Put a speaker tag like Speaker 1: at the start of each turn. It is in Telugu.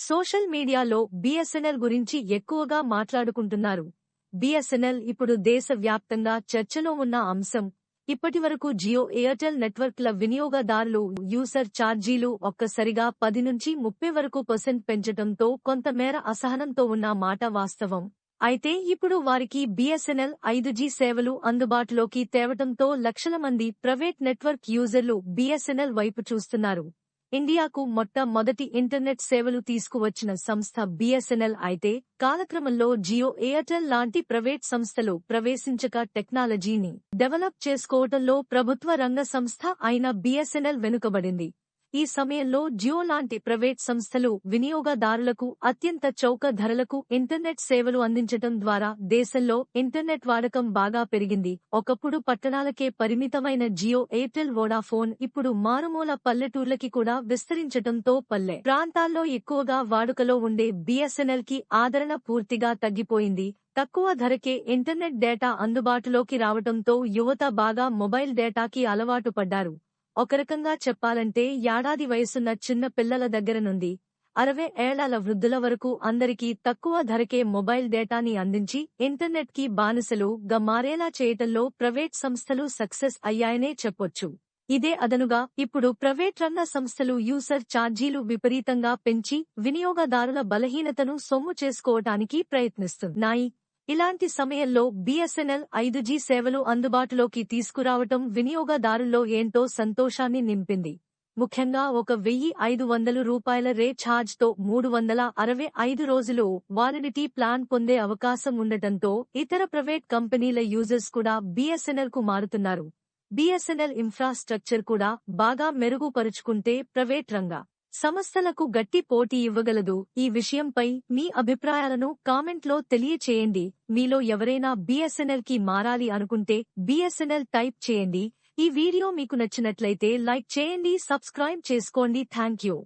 Speaker 1: సోషల్ మీడియాలో బీఎస్ఎన్ఎల్ గురించి ఎక్కువగా మాట్లాడుకుంటున్నారు. బీఎస్ఎన్ఎల్ ఇప్పుడు దేశవ్యాప్తంగా చర్చలో ఉన్న అంశం. ఇప్పటివరకు జియో, ఎయిర్టెల్ నెట్వర్క్ల వినియోగదారులు యూసర్ ఛార్జీలు ఒక్కసారిగా 10 నుంచి 30 వరకు పెంచడంతో కొంతమేర అసహనంతో ఉన్న మాట వాస్తవం. అయితే ఇప్పుడు వారికి బీఎస్ఎన్ఎల్ 5G సేవలు అందుబాటులోకి తేవటంతో లక్షల మంది ప్రైవేట్ నెట్వర్క్ యూజర్లు బీఎస్ఎన్ఎల్ వైపు చూస్తున్నారు. ఇండియాకు మొట్టమొదటి ఇంటర్నెట్ సేవలు తీసుకువచ్చిన సంస్థ బీఎస్ఎన్ఎల్ అయితే కాలక్రమంలో జియో, ఎయిర్టెల్ లాంటి ప్రైవేట్ సంస్థలు ప్రవేశించక టెక్నాలజీని డెవలప్ చేసుకోవటంలో ప్రభుత్వ రంగ సంస్థ అయిన బీఎస్ఎన్ఎల్ వెనుకబడింది. ఈ సమయంలో జియో లాంటి ప్రైవేట్ సంస్థలు వినియోగదారులకు అత్యంత చౌక ధరలకు ఇంటర్నెట్ సేవలు అందించటం ద్వారా దేశంలో ఇంటర్నెట్ వాడకం బాగా పెరిగింది. ఒకప్పుడు పట్టణాలకే పరిమితమైన జియో, ఎయిర్టెల్, వోడాఫోన్ ఇప్పుడు మారుమూల పల్లెటూర్లకి కూడా విస్తరించటంతో పల్లె ప్రాంతాల్లో ఎక్కువగా వాడుకలో ఉండే బీఎస్ఎన్ఎల్ కి ఆదరణ పూర్తిగా తగ్గిపోయింది. తక్కువ ధరకే ఇంటర్నెట్ డేటా అందుబాటులోకి రావటంతో యువత బాగా మొబైల్ డేటాకి అలవాటు పడ్డారు. ఒక రకంగా చెప్పాలంటే ఏడాది వయసున్న చిన్న పిల్లల దగ్గర నుండి 60 ఏళ్ల వృద్ధుల వరకు అందరికీ తక్కువ ధరకే మొబైల్ డేటాని అందించి ఇంటర్నెట్ కి బానిసలుగా మారేలా చేయటంలో ప్రైవేట్ సంస్థలు సక్సెస్ అయ్యాయనే చెప్పొచ్చు. ఇదే అదనుగా ఇప్పుడు ప్రైవేట్ రంగ సంస్థలు యూసర్ ఛార్జీలు విపరీతంగా పెంచి వినియోగదారుల బలహీనతను సొమ్ము చేసుకోవటానికి ప్రయత్నిస్తున్నాయి. ఇలాంటి సమయంలో బీఎస్ఎన్ఎల్ 5G సేవలు అందుబాటులోకి తీసుకురావటం వినియోగదారుల్లో ఏంటో సంతోషాన్ని నింపింది. ముఖ్యంగా 1,500 రూపాయల రీఛార్జ్తో 365 రోజులు వాలిడిటీ ప్లాన్ పొందే అవకాశం ఉండటంతో ఇతర ప్రైవేట్ కంపెనీల యూజర్స్ కూడా బీఎస్ఎన్ఎల్ కు మారుతున్నారు. బీఎస్ఎన్ఎల్ ఇన్ఫ్రాస్ట్రక్చర్ కూడా బాగా మెరుగుపరుచుకుంటే ప్రైవేట్ రంగ సంస్థలకు గట్టి పోటీ ఇవ్వగలదు. ఈ విషయంపై మీ అభిప్రాయాలను కామెంట్లో తెలియచేయండి. మీలో ఎవరైనా బీఎస్ఎన్ఎల్ కి మారాలి అనుకుంటే బీఎస్ఎన్ఎల్ టైప్ చేయండి. ఈ వీడియో మీకు నచ్చినట్లయితే లైక్ చేయండి, సబ్స్క్రైబ్ చేసుకోండి. థాంక్యూ.